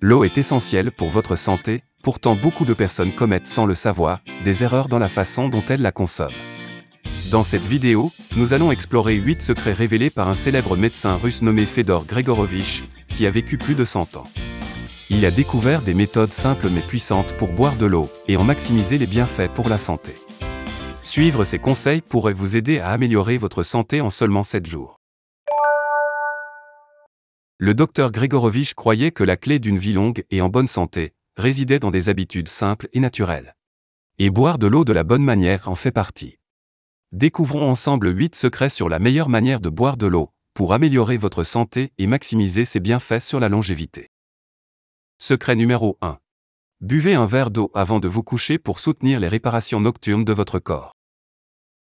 L'eau est essentielle pour votre santé, pourtant beaucoup de personnes commettent sans le savoir, des erreurs dans la façon dont elles la consomment. Dans cette vidéo, nous allons explorer 8 secrets révélés par un célèbre médecin russe nommé Fedor Gregorovitch, qui a vécu plus de 100 ans. Il a découvert des méthodes simples mais puissantes pour boire de l'eau et en maximiser les bienfaits pour la santé. Suivre ces conseils pourrait vous aider à améliorer votre santé en seulement 7 jours. Le docteur Gregorovitch croyait que la clé d'une vie longue et en bonne santé résidait dans des habitudes simples et naturelles. Et boire de l'eau de la bonne manière en fait partie. Découvrons ensemble 8 secrets sur la meilleure manière de boire de l'eau, pour améliorer votre santé et maximiser ses bienfaits sur la longévité. Secret numéro 1. Buvez un verre d'eau avant de vous coucher pour soutenir les réparations nocturnes de votre corps.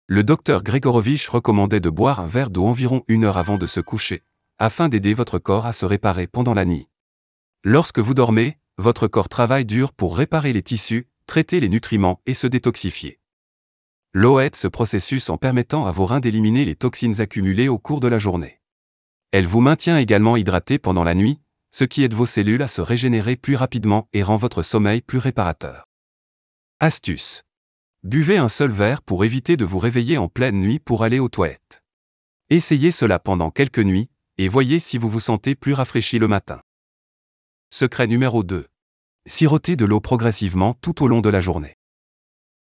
Le docteur Gregorovitch recommandait de boire un verre d'eau environ 1 heure avant de se coucher, afin d'aider votre corps à se réparer pendant la nuit. Lorsque vous dormez, votre corps travaille dur pour réparer les tissus, traiter les nutriments et se détoxifier. L'eau aide ce processus en permettant à vos reins d'éliminer les toxines accumulées au cours de la journée. Elle vous maintient également hydraté pendant la nuit, ce qui aide vos cellules à se régénérer plus rapidement et rend votre sommeil plus réparateur. Astuce. Buvez un seul verre pour éviter de vous réveiller en pleine nuit pour aller aux toilettes. Essayez cela pendant quelques nuits, et voyez si vous vous sentez plus rafraîchi le matin. Secret numéro 2. Sirotez de l'eau progressivement tout au long de la journée.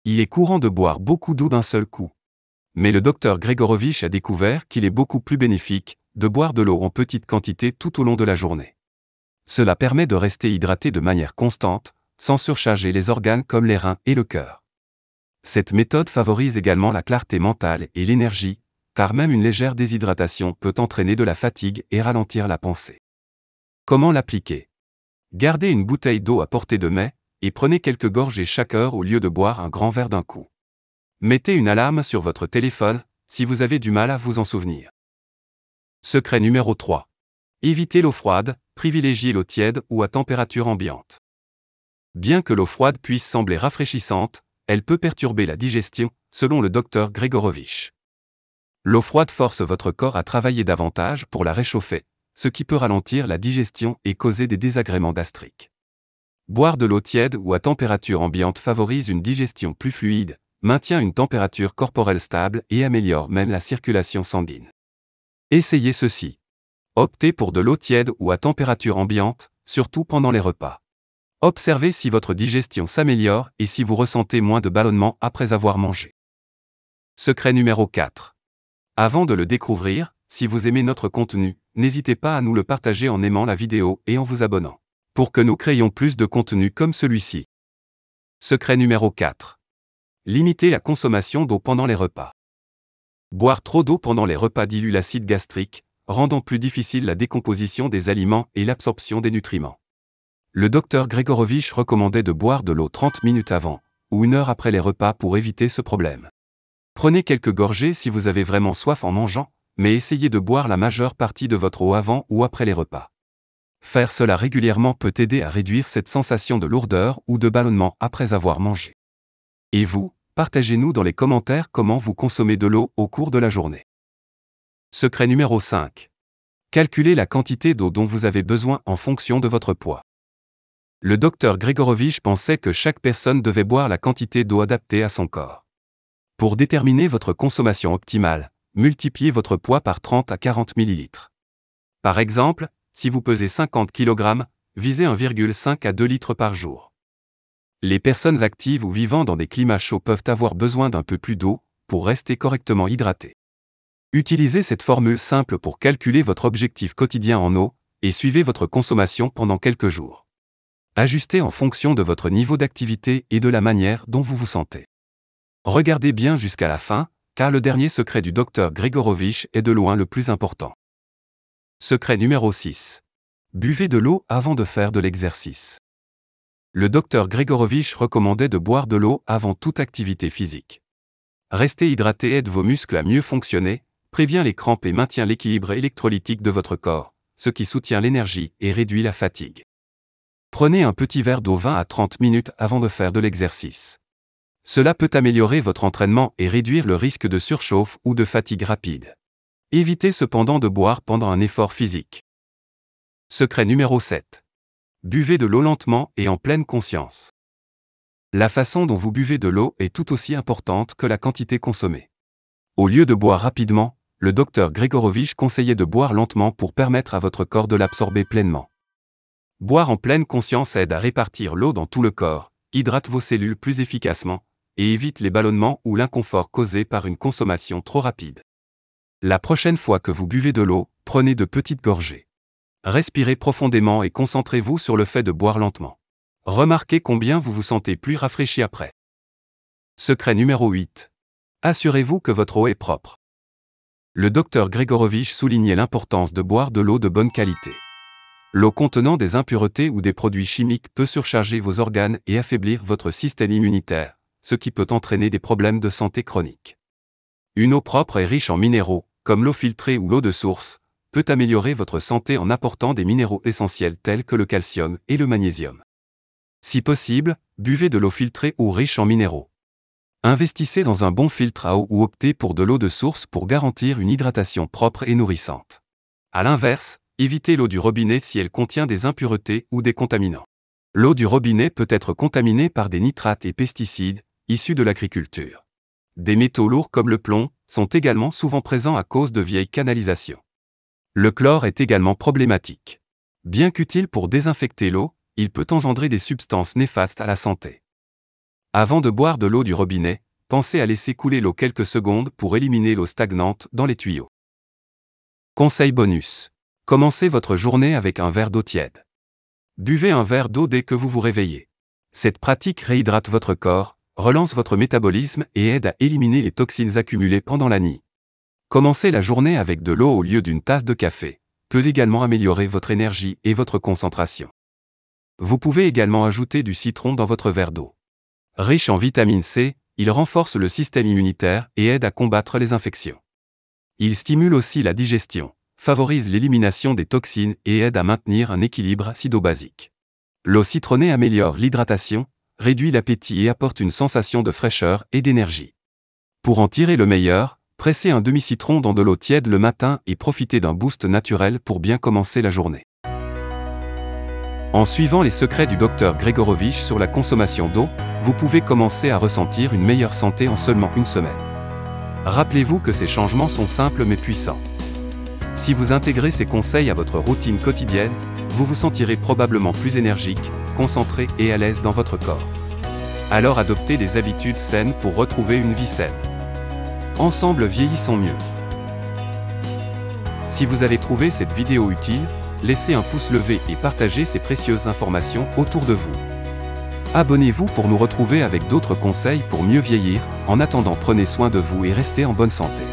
Il est courant de boire beaucoup d'eau d'un seul coup. Mais le docteur Gregorovitch a découvert qu'il est beaucoup plus bénéfique de boire de l'eau en petite quantité tout au long de la journée. Cela permet de rester hydraté de manière constante, sans surcharger les organes comme les reins et le cœur. Cette méthode favorise également la clarté mentale et l'énergie, car même une légère déshydratation peut entraîner de la fatigue et ralentir la pensée. Comment l'appliquer? Gardez une bouteille d'eau à portée de main, et prenez quelques gorgées chaque heure au lieu de boire un grand verre d'un coup. Mettez une alarme sur votre téléphone, si vous avez du mal à vous en souvenir. Secret numéro 3. Évitez l'eau froide, privilégiez l'eau tiède ou à température ambiante. Bien que l'eau froide puisse sembler rafraîchissante, elle peut perturber la digestion, selon le docteur Gregorovitch. L'eau froide force votre corps à travailler davantage pour la réchauffer, ce qui peut ralentir la digestion et causer des désagréments gastriques. Boire de l'eau tiède ou à température ambiante favorise une digestion plus fluide, maintient une température corporelle stable et améliore même la circulation sanguine. Essayez ceci. Optez pour de l'eau tiède ou à température ambiante, surtout pendant les repas. Observez si votre digestion s'améliore et si vous ressentez moins de ballonnement après avoir mangé. Secret numéro 4. Avant de le découvrir, si vous aimez notre contenu, n'hésitez pas à nous le partager en aimant la vidéo et en vous abonnant, pour que nous créions plus de contenu comme celui-ci. Secret numéro 4. Limitez la consommation d'eau pendant les repas. Boire trop d'eau pendant les repas dilue l'acide gastrique, rendant plus difficile la décomposition des aliments et l'absorption des nutriments. Le docteur Gregorovitch recommandait de boire de l'eau 30 minutes avant, ou 1 heure après les repas pour éviter ce problème. Prenez quelques gorgées si vous avez vraiment soif en mangeant, mais essayez de boire la majeure partie de votre eau avant ou après les repas. Faire cela régulièrement peut aider à réduire cette sensation de lourdeur ou de ballonnement après avoir mangé. Et vous, partagez-nous dans les commentaires comment vous consommez de l'eau au cours de la journée. Secret numéro 5. Calculez la quantité d'eau dont vous avez besoin en fonction de votre poids. Le docteur Gregorovitch pensait que chaque personne devait boire la quantité d'eau adaptée à son corps. Pour déterminer votre consommation optimale, multipliez votre poids par 30 à 40 ml. Par exemple, si vous pesez 50 kg, visez 1,5 à 2 litres par jour. Les personnes actives ou vivant dans des climats chauds peuvent avoir besoin d'un peu plus d'eau pour rester correctement hydratées. Utilisez cette formule simple pour calculer votre objectif quotidien en eau et suivez votre consommation pendant quelques jours. Ajustez en fonction de votre niveau d'activité et de la manière dont vous vous sentez. Regardez bien jusqu'à la fin, car le dernier secret du docteur Gregorovitch est de loin le plus important. Secret numéro 6. Buvez de l'eau avant de faire de l'exercice. Le docteur Gregorovitch recommandait de boire de l'eau avant toute activité physique. Rester hydraté aide vos muscles à mieux fonctionner, prévient les crampes et maintient l'équilibre électrolytique de votre corps, ce qui soutient l'énergie et réduit la fatigue. Prenez un petit verre d'eau 20 à 30 minutes avant de faire de l'exercice. Cela peut améliorer votre entraînement et réduire le risque de surchauffe ou de fatigue rapide. Évitez cependant de boire pendant un effort physique. Secret numéro 7. Buvez de l'eau lentement et en pleine conscience. La façon dont vous buvez de l'eau est tout aussi importante que la quantité consommée. Au lieu de boire rapidement, le docteur Gregorovich conseillait de boire lentement pour permettre à votre corps de l'absorber pleinement. Boire en pleine conscience aide à répartir l'eau dans tout le corps, hydrate vos cellules plus efficacement, et évite les ballonnements ou l'inconfort causé par une consommation trop rapide. La prochaine fois que vous buvez de l'eau, prenez de petites gorgées. Respirez profondément et concentrez-vous sur le fait de boire lentement. Remarquez combien vous vous sentez plus rafraîchi après. Secret numéro 8. Assurez-vous que votre eau est propre. Le docteur Gregorovich soulignait l'importance de boire de l'eau de bonne qualité. L'eau contenant des impuretés ou des produits chimiques peut surcharger vos organes et affaiblir votre système immunitaire, ce qui peut entraîner des problèmes de santé chroniques. Une eau propre et riche en minéraux, comme l'eau filtrée ou l'eau de source, peut améliorer votre santé en apportant des minéraux essentiels tels que le calcium et le magnésium. Si possible, buvez de l'eau filtrée ou riche en minéraux. Investissez dans un bon filtre à eau ou optez pour de l'eau de source pour garantir une hydratation propre et nourrissante. À l'inverse, évitez l'eau du robinet si elle contient des impuretés ou des contaminants. L'eau du robinet peut être contaminée par des nitrates et pesticides, issus de l'agriculture. Des métaux lourds comme le plomb sont également souvent présents à cause de vieilles canalisations. Le chlore est également problématique. Bien qu'utile pour désinfecter l'eau, il peut engendrer des substances néfastes à la santé. Avant de boire de l'eau du robinet, pensez à laisser couler l'eau quelques secondes pour éliminer l'eau stagnante dans les tuyaux. Conseil bonus. Commencez votre journée avec un verre d'eau tiède. Buvez un verre d'eau dès que vous vous réveillez. Cette pratique réhydrate votre corps, relance votre métabolisme et aide à éliminer les toxines accumulées pendant la nuit. Commencer la journée avec de l'eau au lieu d'une tasse de café peut également améliorer votre énergie et votre concentration. Vous pouvez également ajouter du citron dans votre verre d'eau. Riche en vitamine C, il renforce le système immunitaire et aide à combattre les infections. Il stimule aussi la digestion, favorise l'élimination des toxines et aide à maintenir un équilibre acido-basique. L'eau citronnée améliore l'hydratation, réduit l'appétit et apporte une sensation de fraîcheur et d'énergie. Pour en tirer le meilleur, pressez un demi-citron dans de l'eau tiède le matin et profitez d'un boost naturel pour bien commencer la journée. En suivant les secrets du docteur Gregorovich sur la consommation d'eau, vous pouvez commencer à ressentir une meilleure santé en seulement une semaine. Rappelez-vous que ces changements sont simples mais puissants. Si vous intégrez ces conseils à votre routine quotidienne, vous vous sentirez probablement plus énergique, concentré et à l'aise dans votre corps. Alors adoptez des habitudes saines pour retrouver une vie saine. Ensemble vieillissons mieux. Si vous avez trouvé cette vidéo utile, laissez un pouce levé et partagez ces précieuses informations autour de vous. Abonnez-vous pour nous retrouver avec d'autres conseils pour mieux vieillir. En attendant, prenez soin de vous et restez en bonne santé.